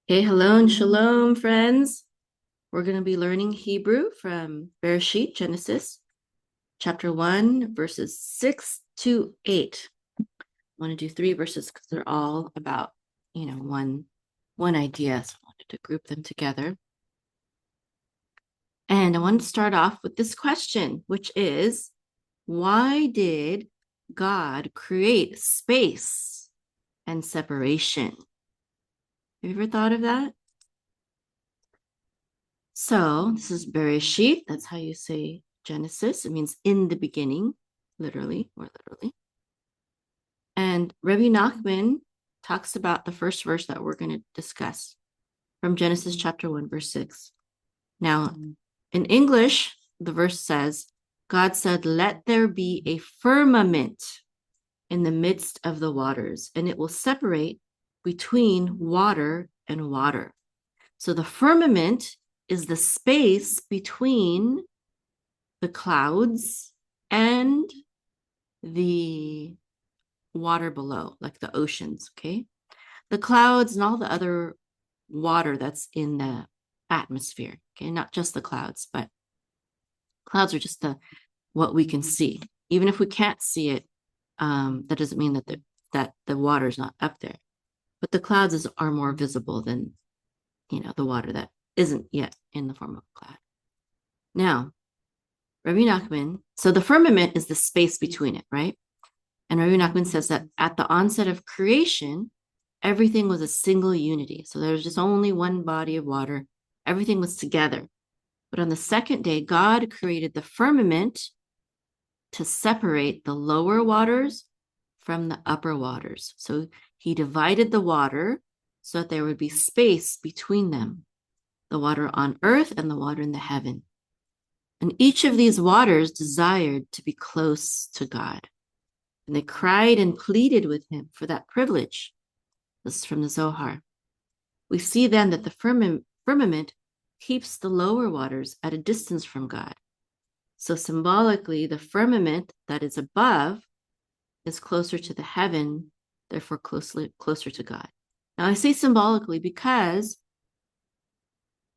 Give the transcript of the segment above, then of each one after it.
Hey, hello and shalom, friends. We're going to be learning Hebrew from Bereshit, Genesis, chapter 1, verses 6 to 8. I want to do three verses because they're all about, one idea. So I wanted to group them together. And I want to start off with this question, which is, why did God create space and separation? Have you ever thought of that? So this is Bereshit. That's how you say Genesis. It means in the beginning, literally or literally. And Rabbi Nachman talks about the first verse that we're going to discuss from Genesis chapter 1, verse 6. Now, in English, the verse says, God said, let there be a firmament in the midst of the waters, and it will separate between water and water. So the firmament is the space between the clouds and the water below, like the oceans, okay? The clouds and all the other water that's in the atmosphere, okay? Not just the clouds, but clouds are just what we can see. Even if we can't see it, that doesn't mean that the water is not up there. But the clouds are more visible than the water that isn't yet in the form of a cloud. Now, Rabbi Nachman, so the firmament is the space between it, right? And Rabbi Nachman says that at the onset of creation, everything was a single unity. So there was just only one body of water. Everything was together. But on the second day, God created the firmament to separate the lower waters from the upper waters. So he divided the water so that there would be space between them, the water on earth and the water in the heaven. And each of these waters desired to be close to God. And they cried and pleaded with him for that privilege. This is from the Zohar. We see then that the firmament keeps the lower waters at a distance from God. So symbolically, the firmament that is above is closer to the heaven, therefore closer to God. Now I say symbolically because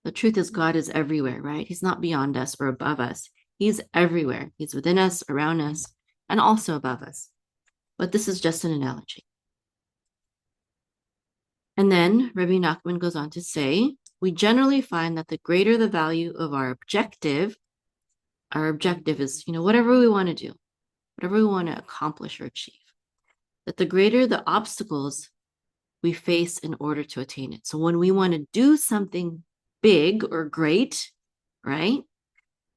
the truth is God is everywhere, right? He's not beyond us or above us. He's everywhere. He's within us, around us, and also above us. But this is just an analogy. And then Rabbi Nachman goes on to say, we generally find that the greater the value of our objective is, whatever we want to do, whatever we want to accomplish or achieve, that the greater the obstacles we face in order to attain it. So when we want to do something big or great, right,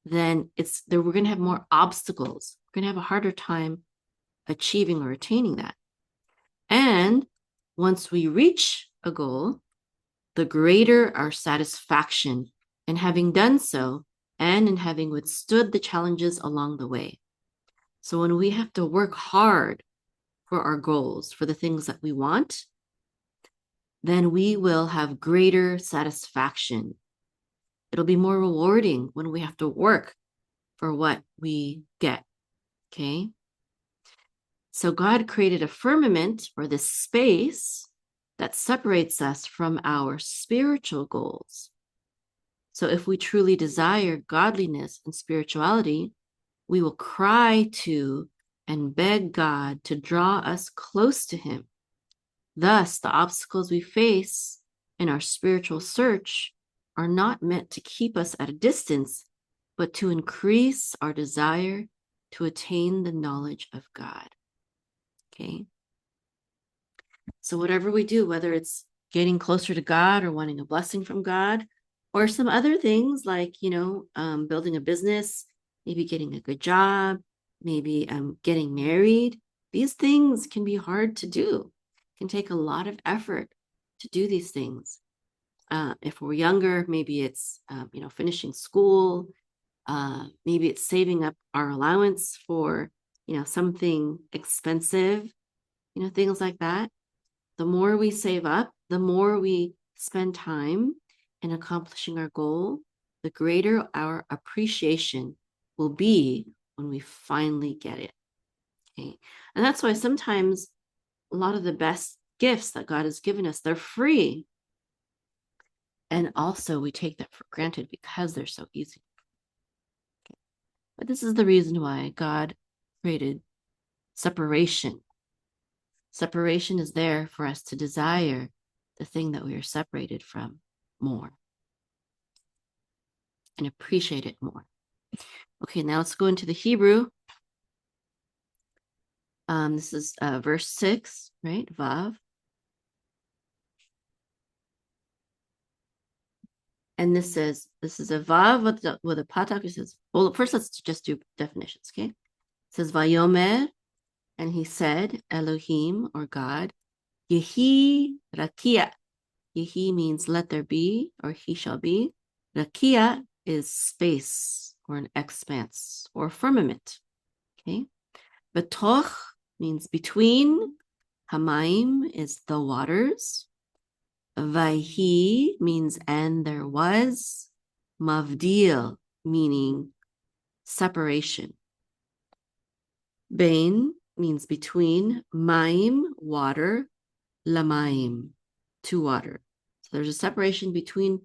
then we're going to have more obstacles. We're going to have a harder time achieving or attaining that. And once we reach a goal, the greater our satisfaction in having done so and in having withstood the challenges along the way. So when we have to work hard for our goals, for the things that we want, then we will have greater satisfaction. It'll be more rewarding when we have to work for what we get, okay? So God created a firmament, or this space that separates us from our spiritual goals. So if we truly desire godliness and spirituality, we will cry to and beg God to draw us close to him. Thus, the obstacles we face in our spiritual search are not meant to keep us at a distance, but to increase our desire to attain the knowledge of God. Okay? So whatever we do, whether it's getting closer to God or wanting a blessing from God, or some other things like, building a business, maybe getting a good job, maybe getting married, these things can be hard to do. It can take a lot of effort to do these things. If we're younger, maybe it's, finishing school. Maybe it's saving up our allowance for, something expensive, things like that. The more we save up, the more we spend time in accomplishing our goal, the greater our appreciation will be when we finally get it. Okay. And that's why sometimes a lot of the best gifts that God has given us, they're free. And also we take that for granted because they're so easy. Okay. But this is the reason why God created separation. Separation is there for us to desire the thing that we are separated from more and appreciate it more. Okay, now let's go into the Hebrew. This is verse 6, right? Vav. And this is a Vav with a patak. It says, well, first let's just do definitions, okay? It says Vayomer, and he said, Elohim, or God, Yehi Rakia. Yehi means let there be, or he shall be. Rakia is space, or an expanse, or firmament, okay? Betoch means between. Hamayim is the waters. Vayhi means and there was. Mavdil meaning separation. Bain means between. Mayim, water. Lamayim, to water. So there's a separation between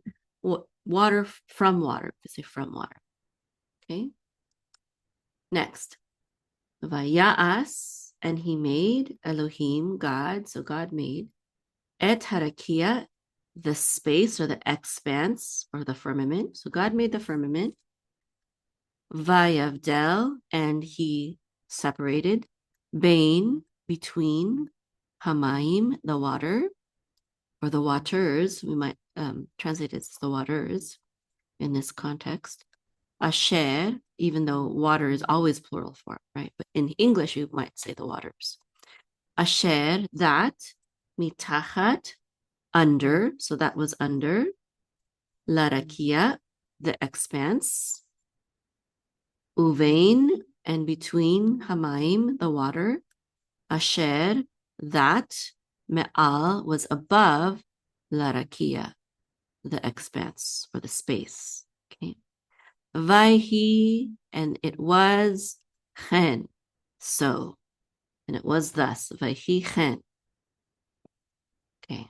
water from water. We say from water. Okay. Next. Vaya'as, and he made, Elohim, God, so God made, et harakia, the space or the expanse or the firmament. So God made the firmament. Vayavdel, and he separated, bain, between, hamayim, the water, or the waters. We might translate it as the waters in this context. Asher, even though water is always plural form, right? But in English, you might say the waters. Asher, that, mitachat, under, so that was under. Larakia, the expanse. Uvein, and between, hamayim, the water. Asher, that, me'al, was above. Larakia, the expanse, or the space, okay? Vayhi, and it was, chen, so, and it was thus, vayhi chen. Okay.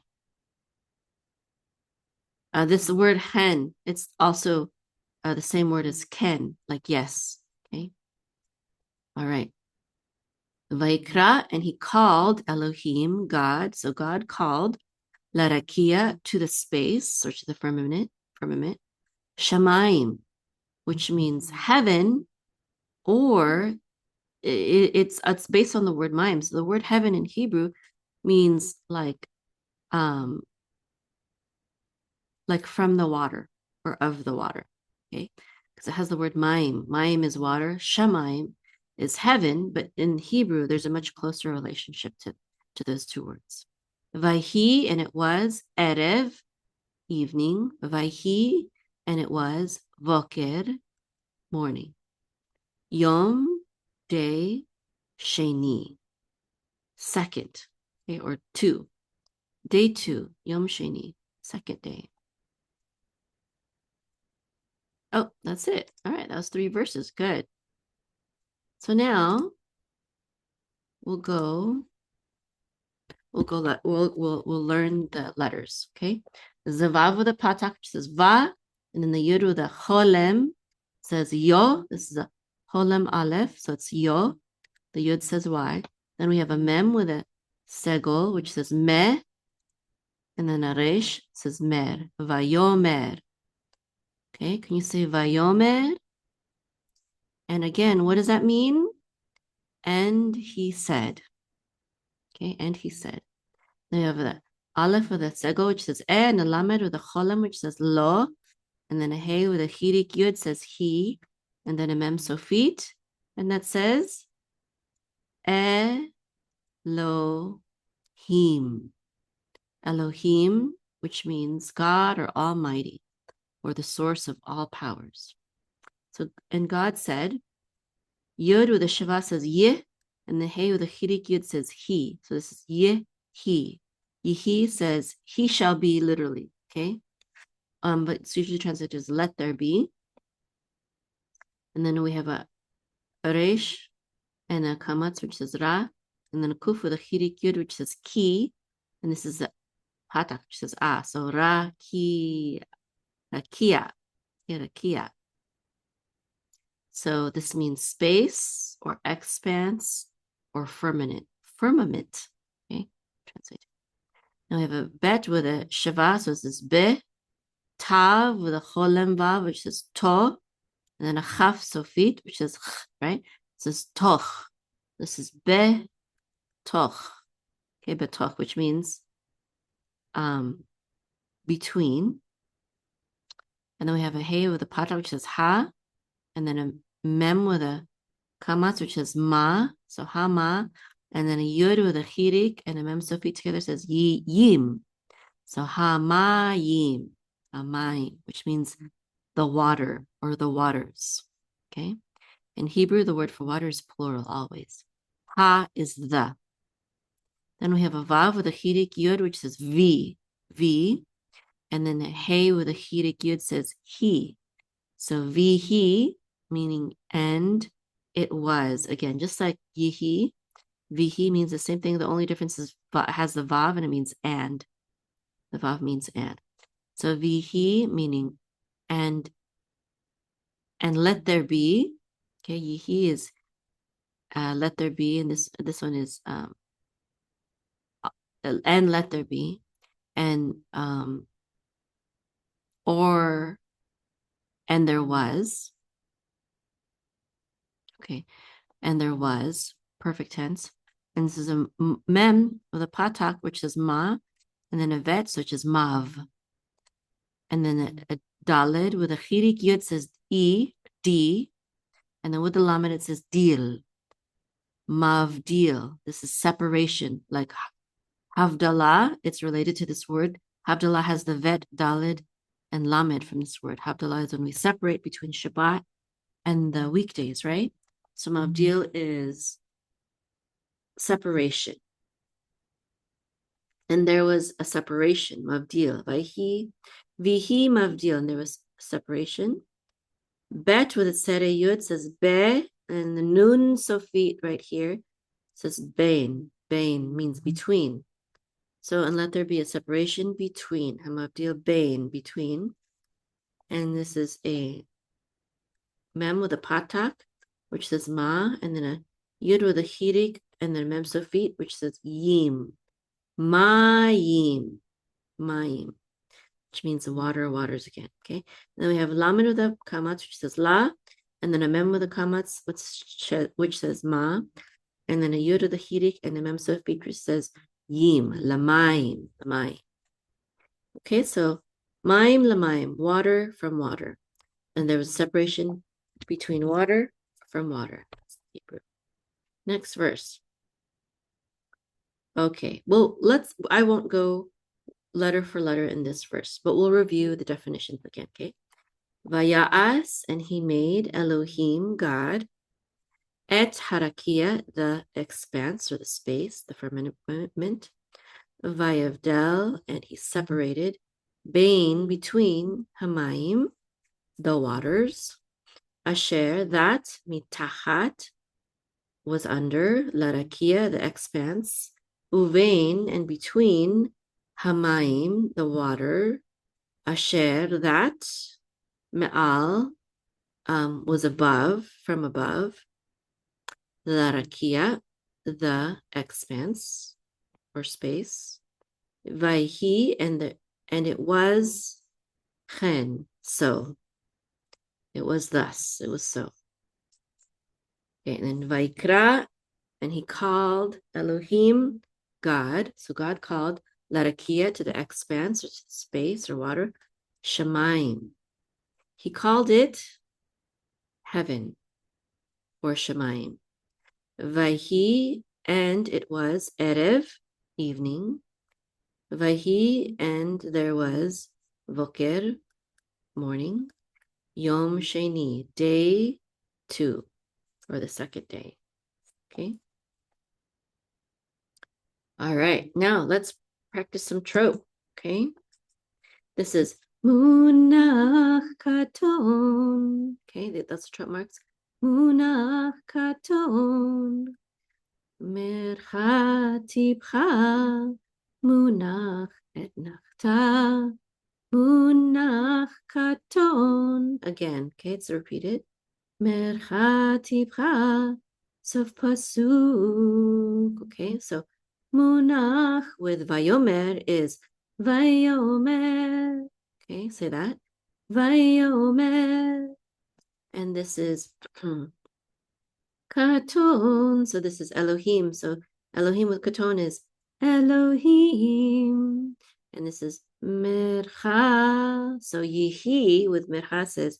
This word chen, it's also the same word as ken, like yes. Okay. All right. Vaikra, and he called Elohim, God. So God called Larakia, to the space, or to the firmament, Shamayim, which means heaven, or it's based on the word Mayim. So the word heaven in Hebrew means like from the water or of the water, okay? Because it has the word Mayim. Mayim is water. Shamayim is heaven, but in Hebrew, there's a much closer relationship to those two words. Vayhi, and it was, erev, evening. Vayhi, and it was, voker, morning. Yom, day, sheni, second, okay, or two. Day 2, Yom Sheni, second day. Oh, that's it. All right, that was 3 verses. Good. So now we'll learn the letters. Okay. The vav with the patak says va, and then the yud with the cholem says yo. This is a cholem aleph, so it's yo. The yud says y. Then we have a mem with a segol, which says me, and then a resh says mer. Vayomer. Okay, can you say vayomer? And again, what does that mean? And he said. Okay, and he said. Then you have the aleph with the segol, which says and a lamed with a cholam, which says lo, and then a hey with a chirik yud says he, and then a mem sofit, and that says Elohim. Elohim, which means God or Almighty, or the source of all powers. So, and God said, Yud with a Shava says Yeh, and the Hey with a Chirik Yud says He. So this is Yeh, He. Yehi says He shall be, literally, okay? But it's usually translated as let there be. And then we have a Resh and a Kamatz, which says Ra, and then a Kuf with a Chirik Yud, which says Ki, and this is a patak, which says ah. So rakia, rakia. So this means space or expanse or firmament. Firmament. Okay, translate. Now we have a bet with a shava, so this is be, tav with a cholem vav, which says to, and then a chaf sofit, which says ch, right? This is toch. This is be toch. Okay, betoch, which means between. And then we have a hey with a pata, which says ha, and then a mem with a kamatz, which says ma, so ha ma, and then a yud with a chirik and a mem sofit together says yim. So ha ma yim, amayim, which means the water or the waters. Okay. In Hebrew, the word for water is plural always. Ha is the. Then we have a vav with a chirik yud, which says v, and then a hey with a chirik yud says he. So vihi, meaning and it was. Again, just like yihi, vihi means the same thing. The only difference is has the vav and it means and. The vav means and. So vihi meaning and let there be. Okay, yihi is let there be, and this one is and let there be, and or and there was. Okay, and there was, perfect tense. And this is a mem with a patak, which is ma, and then a vet, which is mav. And then a dalid with a chirik yud says d, and then with the lamed it says dil. Mav dil. This is separation, like havdalah. It's related to this word. Havdalah has the vet, dalid, and lamed from this word. Havdalah is when we separate between Shabbat and the weekdays, right? So mavdil is separation. And there was a separation, mavdil. Vihi mavdil, and there was separation. Bet with a tzere yud says be, and the nun sofit right here says bein. Bein means between. So, and let there be a separation between. Hamavdil bein, between. And this is a mem with a patak, which says ma, and then a yud with a chirik, and then a mem sofit, which says yim. Mayim, which means the waters again. Okay. And then we have lamed with a kamatz, which says la, and then a mem with a kamatz, which says ma, and then a yud with a chirik, and a mem sofit, which says yim, lamayim. Okay, so mayim lamayim, water from water, and there was a separation between water from water. Hebrew. Next verse. Okay, well, I won't go letter for letter in this verse, but we'll review the definitions again, okay? Vaya'as, and he made Elohim, God, et harakia, the expanse or the space, the firmament, vayavdel, and he separated, bein, between, hamayim, the waters, asher, that, mitachat, was under, larakia, the expanse, uvein, and between, hamayim, the water, asher, that, me'al, was above, from above, larakia, the expanse, or space, vayhi, and it was, chen, so. It was thus, it was so. Okay, and then Vaikra, and he called Elohim, God. So God called Larakia, to the expanse, or space or water, Shemaim. He called it heaven, or Shemaim. Vayhi, and it was Erev, evening. Vayhi, and there was Voker, morning. Yom Sheni, day 2. Or the second day. Okay. All right. Now let's practice some trope. Okay. This is Munach Katon. Okay, that's the trope marks. Munach Katon. Merchatibcha. Munach etnachta munach katon. Again, okay, it's repeated. Mercha tipcha sof pasuk. Okay, so munach with vayomer is vayomer. Okay, say that. Vayomer. And this is katon. So this is Elohim. So Elohim with katon is Elohim. And this is mircha. So yihi with mircha says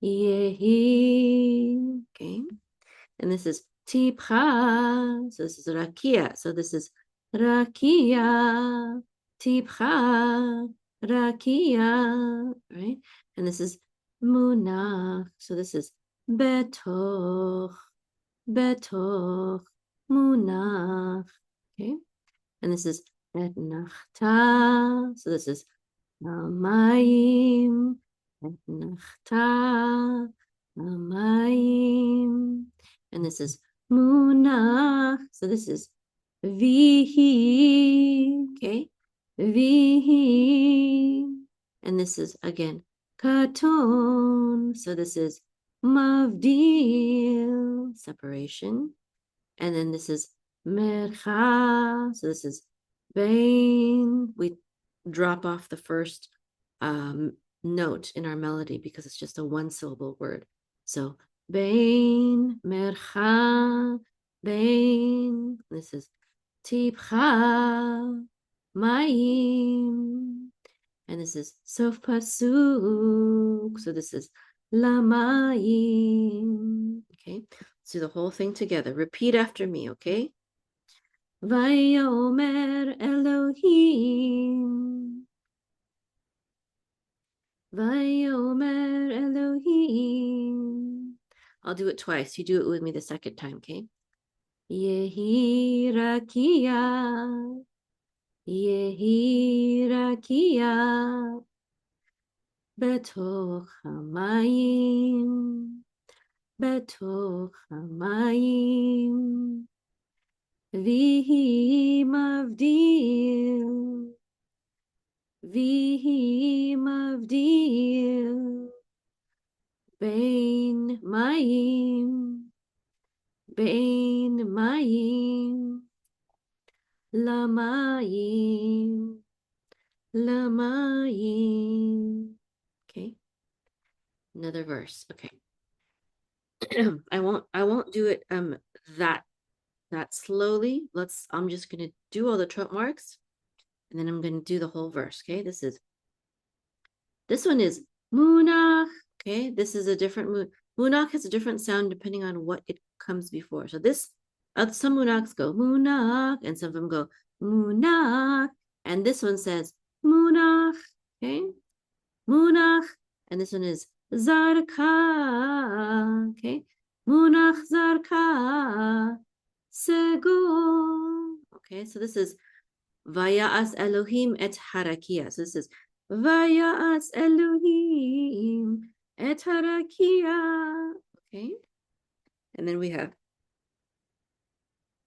yehi. Okay. And this is tipcha. So this is rakia. So this is rakia. Tipcha. Rakia. Right? And this is munach. So this is betoch. Betoch. Munach. Okay. And this is etnachta. So this is Mayim. Etnachta. Mayim. And this is munach. So this is vihi. Okay. Vihi. And this is again katon. So this is mavdil. Separation. And then this is mercha. So this is bain. We drop off the first note in our melody because it's just a one-syllable word. So bain, mercha, bain. This is tipcha, mayim. And this is sof pasuk. So this is lamayim. Okay, let's do the whole thing together. Repeat after me, okay? Vayomer Elohim. Vayomer Elohim. I'll do it twice. You do it with me the second time, okay? Yehi rakia. Yehi rakia. Betoch hamayim. Betoch hamayim. Vihi mavdil. Vihi mavdil. Bain mayim. Bain mayim. Lamayim. Lamayim. Okay. Another verse. Okay. I won't do it that slowly. I'm just gonna do all the trot marks and then I'm gonna do the whole verse. Okay, this one is munach. Okay, this is a different munach has a different sound depending on what it comes before. So this some munachs go munach and some of them go munach, and this one says munach. Okay, munach, and this one is zarka. Okay, munach zarka. Segul. Okay, so this is Vaya'as Elohim et harakia. So this is Vaya'as Elohim et harakia. Okay, and then we have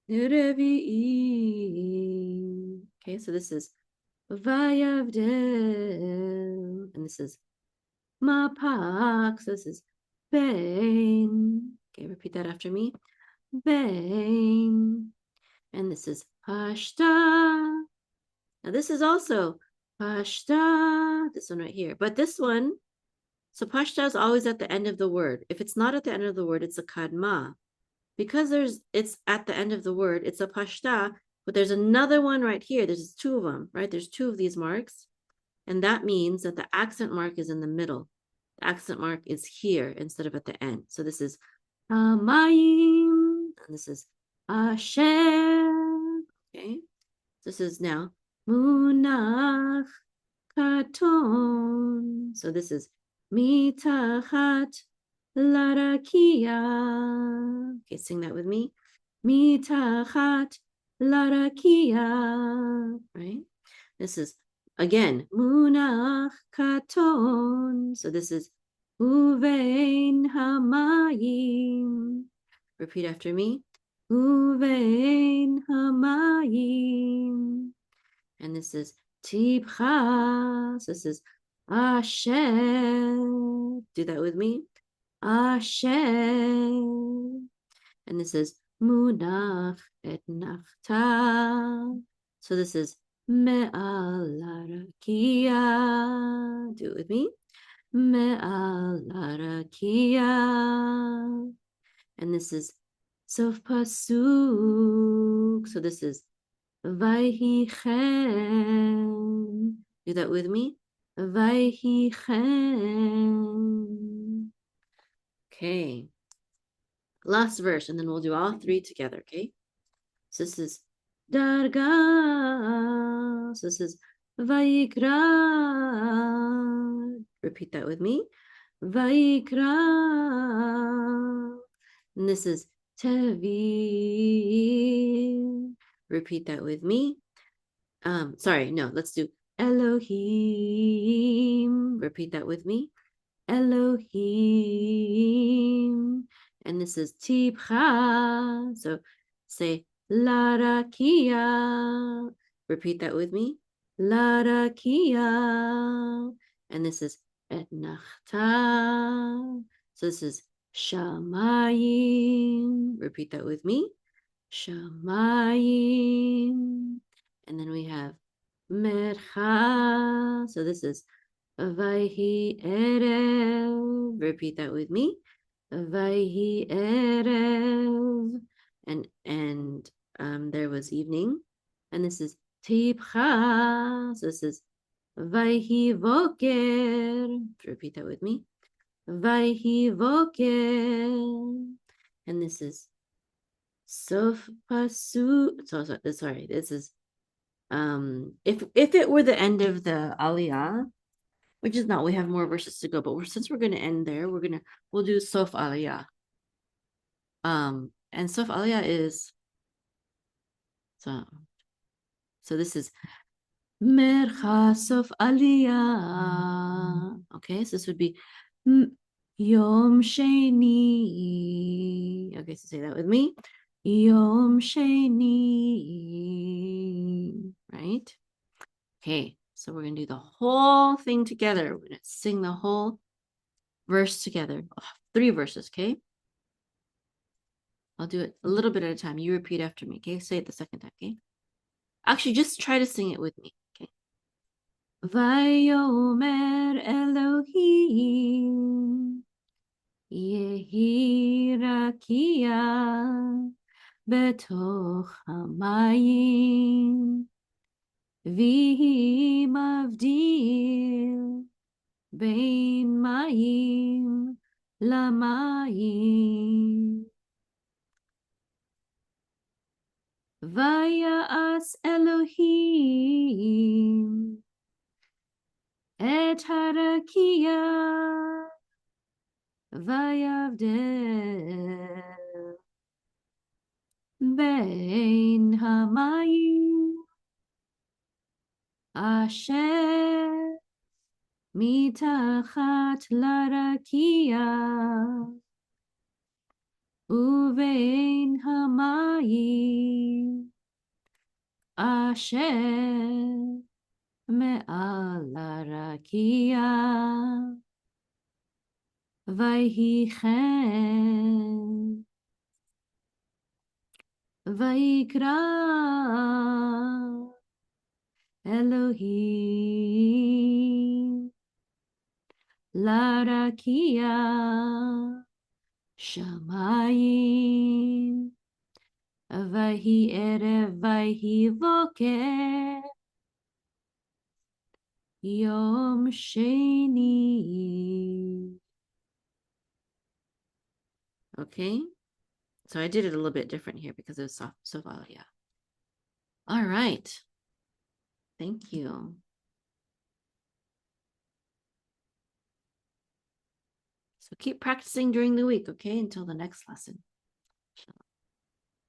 Revi'i. Okay, so this is Vayavdel, and this is Mapak. So this is Bain. Okay, repeat that after me. Bain. And this is Pashta. Now this is also Pashta, this one right here. But this one, so Pashta is always at the end of the word. If it's not at the end of the word, it's a Kadma. Because it's at the end of the word, it's a Pashta, but there's another one right here. There's two of them, right? There's two of these marks. And that means that the accent mark is in the middle. The accent mark is here instead of at the end. So this is Mayim, and this is Asher. Okay, this is now Munach Katon. So this is Mitachat Larakia. Okay, sing that with me. Mitachat Larakia. Right? This is again Munach Katon. So this is Uvein Hamayim. Repeat after me. Uvein Hamayim. And this is Tibcha. So this is Asher. Do that with me. Asher. And this is Munach et Nachta. So this is Me'alarakia. Do it with me. Me'alarakia. And this is Sof Pasuk. So this is Vayhichen. Do that with me. Vayhichen. Okay. Last verse, and then we'll do all three together, okay? So this is Darga. So this is Vayikra. Repeat that with me. Vayikra. And this is Tevi. Repeat that with me. Sorry, no, let's do Elohim. Repeat that with me. Elohim. And this is Tibcha. So say Larakia. Repeat that with me. Larakia. And this is Etnachta. So this is Shamayim. Repeat that with me. Shamayim. And then we have Mercha. So this is Vayhi Erev. Repeat that with me. Vayhi Erev. And there was evening. And this is Tibcha. So this is Vayhi Voker. Repeat that with me. Vayhi Voker. And this is Sof Pasu. Sorry, this is if it were the end of the Aliyah, which is not, we have more verses to go, but since we're going to end there, we'll do Sof Aliyah. And Sof Aliyah is so this is Mercha Sof Aliyah. Okay, so this would be Yom Sheni. Okay, so say that with me. Yom Sheni. Right? Okay, so we're going to do the whole thing together. We're going to sing the whole verse together. 3 verses, okay? I'll do it a little bit at a time. You repeat after me, okay? Say it the second time, okay? Actually, just try to sing it with me, okay? Vayomer Elohim Yehi Rakia Betoch HaMayim Vihi Mavdil Bein Mayim Lamayim Vayas Elohim Et Harakia Vayavdel Bein Hamayim Asher Mitachat Larakia Uvein Hamayim Asher Me'al Larakia Vayhichen Vayikra Elohim Larakia Shamayim Vayhi Erev Vayhi Voker Yom Sheni. Okay, so I did it a little bit different here because it was Sof Aliyah. All right, thank you. So keep practicing during the week, okay, until the next lesson.